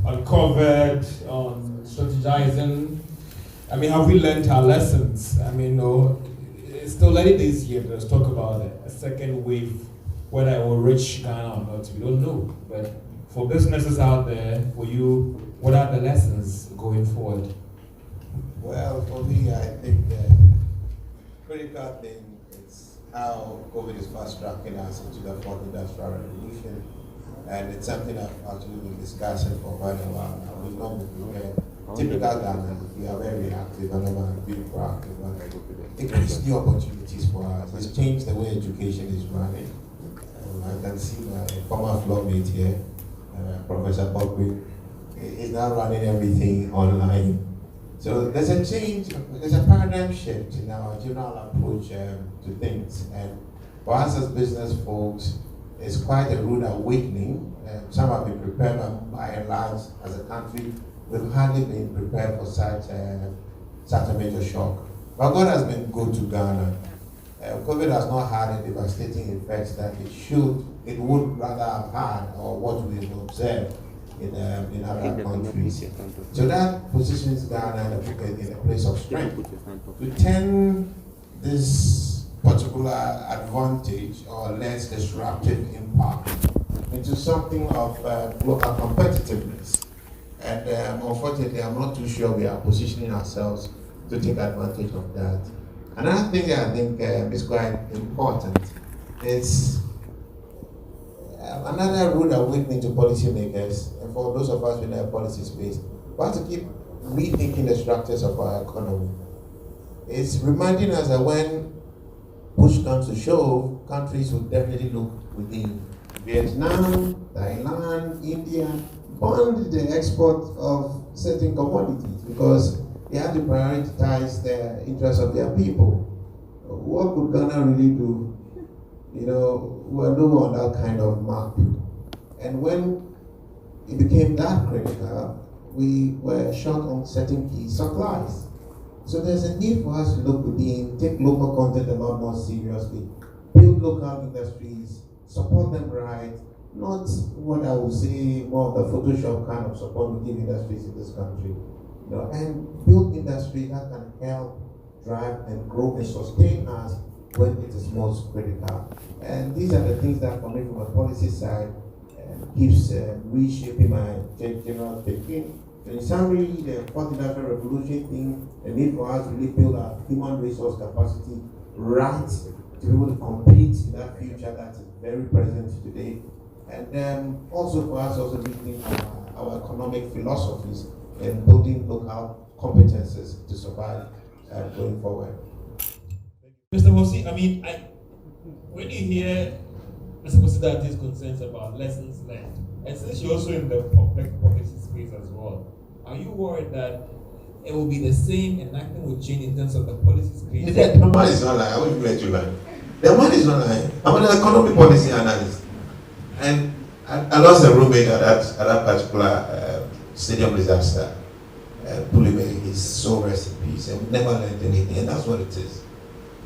on COVID, on strategizing. I mean, have we learned our lessons? I mean, no, it's still early this year. Let's talk about a second wave, whether it will reach Ghana or not. We don't know. But for businesses out there, for you, what are the lessons going forward? Well, for me, I think the critical thing is how COVID is fast-tracking us into the fourth industrial revolution. And it's something I've actually been discussing for quite a while now. We've not been prepared. Typical Ghana, we are very reactive and being proactive. It creates new opportunities for us. It's changed the way education is running. I can see my former floor mate here, Professor Bogby, is now running everything online. So there's a change, there's a paradigm shift in our general approach to things. And for us as business folks, it's quite a rude awakening. Some have been prepared, but by and large, as a country, we've hardly been prepared for such a major shock. But God has been good to Ghana. COVID has not had a devastating effects that it would rather have had, or what we've observed in other countries. So that positions Ghana in a place of strength to turn this particular advantage or less disruptive impact into something of local competitiveness. And unfortunately, I'm not too sure we are positioning ourselves to take advantage of that. Another thing that I think is quite important is another rude awakening to policymakers, and for those of us in the policy space, we have to keep rethinking the structures of our economy. It's reminding us that when push comes to shove, countries will definitely look within. Vietnam, Thailand, India banned the export of certain commodities because they had to prioritize the interests of their people. What could Ghana really do? You know, we're no on that kind of map. And when it became that critical, we were short on certain key supplies. So there's a need for us to look within, take local content a lot more seriously, build local industries, support them right, not what I would say more of the Photoshop kind of support we give industries in this country. You know, and build industry that can help drive and grow and sustain us when it is most critical. And these are the things that, for me, from a policy side, keeps reshaping my general thinking. So in summary, the fourth industrial revolution thing, the need for us to really build our human resource capacity right to be able to compete in that future that is very present today. And also for us also rethink our economic philosophies and building local competences to survive going forward. Mr. Hosi, I mean, when you hear Mr. Posidate's concerns about lessons learned, and since you're also in the public policy space as well, are you worried that it will be the same and nothing will change in terms of the policy space? The man is not lying. I won't let you lie. The man is not lying. I'm an economic policy analyst. And I lost a roommate at that particular stadium disaster. Pulime, his soul rest in peace. And we never learned anything. And that's what it is.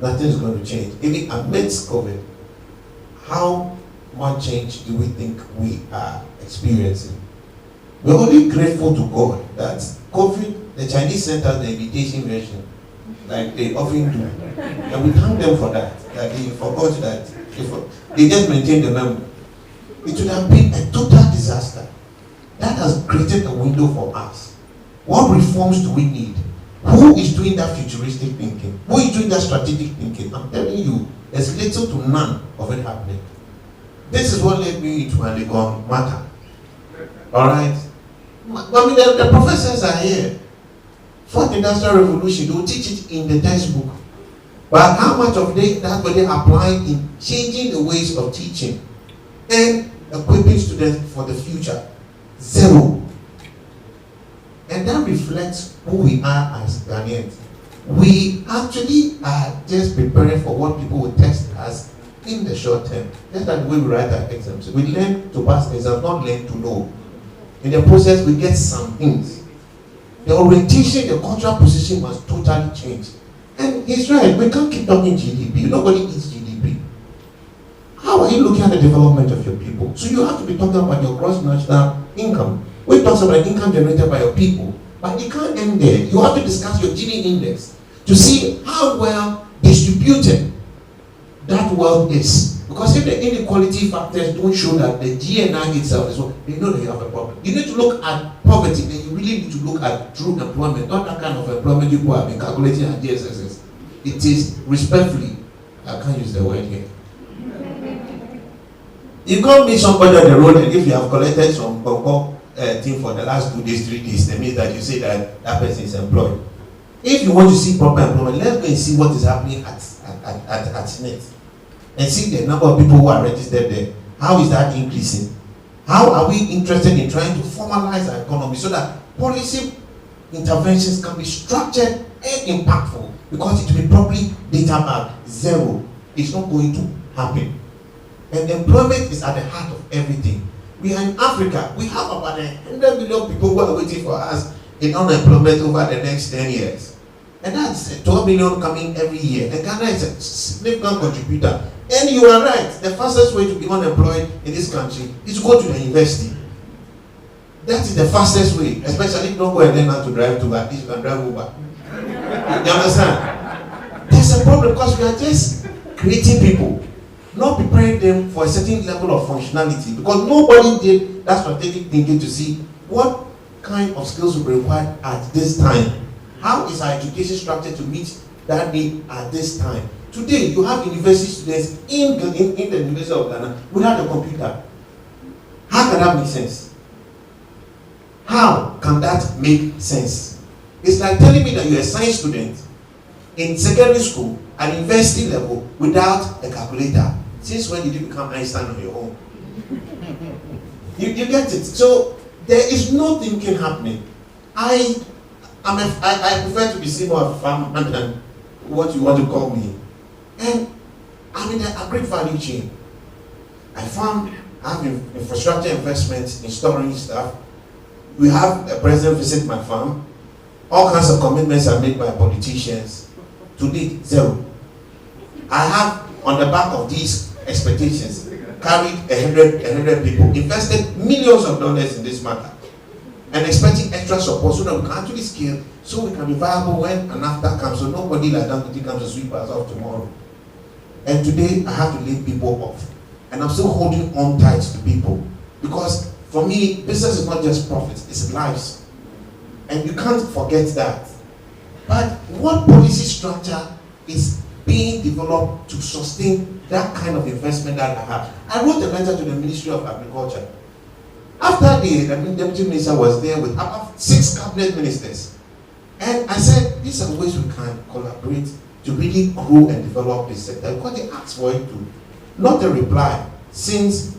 Nothing's going to change. Even amidst COVID, how much change do we think we are experiencing? We're only grateful to God that COVID, the Chinese sent us the invitation version, like they often do. And we thank them for that. That they forgot that. They just maintained the memory. It would have been a total disaster. That has created a window for us. What reforms do we need? Who is doing that futuristic thinking? Who is doing that strategic thinking? I'm telling you, there's little to none of it happening. This is what led me to Legon matter. Alright? I mean, the professors are here. Fourth Industrial Revolution, they will teach it in the textbook. But how much of that will they apply in changing the ways of teaching and equipping students for the future? Zero. And that reflects who we are as Ghanaians. We actually are just preparing for what people will test us in the short term. Just like the way we write our exams. We learn to pass exams, not learn to know. In the process, we get some things. The orientation, the cultural position must totally change. And he's right, we can't keep talking GDP. Nobody eats GDP. How are you looking at the development of your people? So you have to be talking about your gross national income. which talks about income generated by your people. But it can't end there. You have to discuss your Gini index to see how well distributed that wealth is. Because if the inequality factors don't show that the GNI itself is well, you know that you have a problem. You need to look at poverty, and you really need to look at true employment, not that kind of employment people have been calculating at DSSS. It is respectfully, I can't use the word here. You can't meet somebody on the road, and if you have collected some thing for the last 2 days, 3 days, that means that you say that that person is employed. If you want to see proper employment, let's go and see what is happening at SNET. And see the number of people who are registered there. How is that increasing? How are we interested in trying to formalize our economy so that policy interventions can be structured and impactful? Because it will be properly data backed. Zero. It's not going to happen. And employment is at the heart of everything. We are in Africa. We have about 100 million people who are waiting for us in unemployment over the next 10 years. And that's 12 million coming every year. And Ghana is a significant contributor. And you are right, the fastest way to be unemployed in this country is to go to the university. That is the fastest way, especially if you don't go and learn how to drive to, at least you can drive Uber. You understand? There's a problem because we are just creating people, not preparing them for a certain level of functionality, because nobody did that strategic thinking to see what kind of skills will be required at this time. How is our education structured to meet that need at this time? Today, you have university students in the University of Ghana without a computer. How can that make sense? How can that make sense? It's like telling me that you're a science student in secondary school at university level without a calculator. Since when did you become Einstein on your own? You get it? So there is no thinking happening. I prefer to be seen as a farmer than what you want to call me. And I'm in a great value chain. I have infrastructure investments in storing stuff. We have a president visit my farm. All kinds of commitments are made by politicians. To date, zero. I have, on the back of these expectations, carried 100 people, invested millions of dollars in this matter, and expecting extra support so that we can actually scale, so we can be viable when and after comes, so nobody like that comes to sweep us off tomorrow. And today, I have to lay people off. And I'm still holding on tight to people. Because for me, business is not just profits, it's lives. And you can't forget that. But what policy structure is being developed to sustain that kind of investment that I have? I wrote a letter to the Ministry of Agriculture. After the Deputy Minister was there with about 6 cabinet ministers. And I said, these are ways we can collaborate to really grow and develop this sector. Because they asked for it to, not a reply since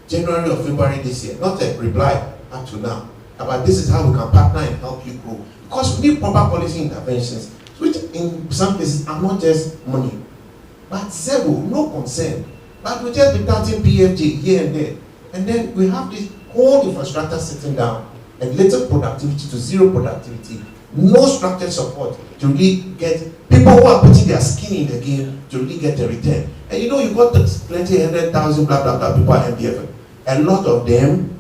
January or February this year, not a reply up to now, about this is how we can partner and help you grow. Because we need proper policy interventions, which in some cases are not just money, but zero, no concern. But we just be counting PFG here and there. And then we have this whole infrastructure sitting down, and little productivity to zero productivity. No structured support to really get people who are putting their skin in the game to really get a return. And you know, you got plenty, 100,000, blah, blah, blah, people at MPF. A lot of them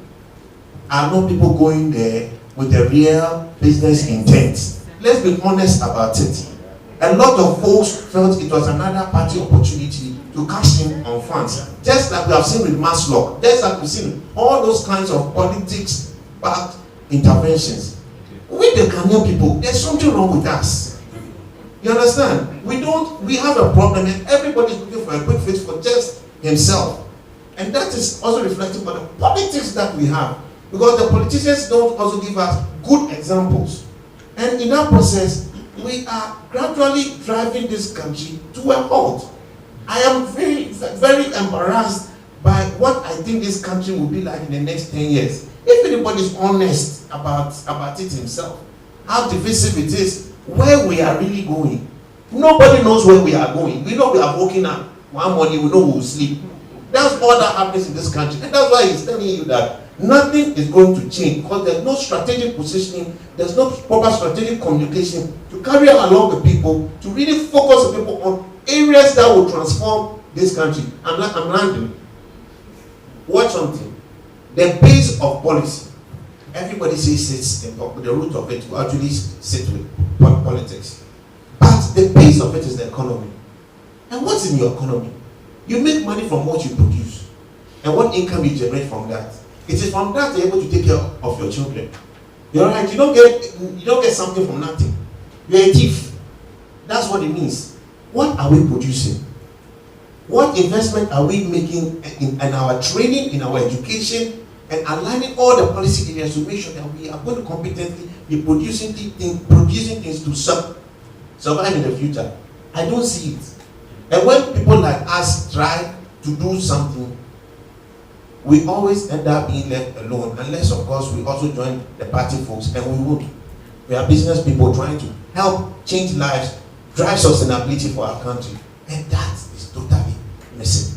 are not people going there with a real business intent. Let's be honest about it. A lot of folks felt it was another party opportunity to cash in on funds. Just like we have seen with Maslow, just like we've seen all those kinds of politics-backed interventions. With the Ghanaian people, there's something wrong with us. You understand? We have a problem, and everybody's looking for a quick fix for just himself. And that is also reflecting on the politics that we have. Because the politicians don't also give us good examples. And in that process, we are gradually driving this country to a halt. I am very, very embarrassed by what I think this country will be like in the next 10 years. If anybody is honest about it himself, how divisive it is, where we are really going. Nobody knows where we are going. We know we are waking up one morning, we know we will sleep. That's all that happens in this country. And that's why he's telling you that nothing is going to change, because there's no strategic positioning, there's no proper strategic communication to carry along the people, to really focus the people on areas that will transform this country. I'm landing. Watch something. The base of policy everybody says sits in the root of it will actually sit with politics. But the base of it is the economy. And what's in your economy? You make money from what you produce. And what income you generate from that. It is from that you're able to take care of your children. You're right, you don't get something from nothing. You're a thief. That's what it means. What are we producing? What investment are we making in our training, in our education, and aligning all the policy areas to make sure that we are going to competently be producing things to survive in the future? I don't see it. And when people like us try to do something, we always end up being left alone, unless of course we also join the party folks, and we would. We are business people trying to help change lives, drive sustainability for our country, and that is totally missing.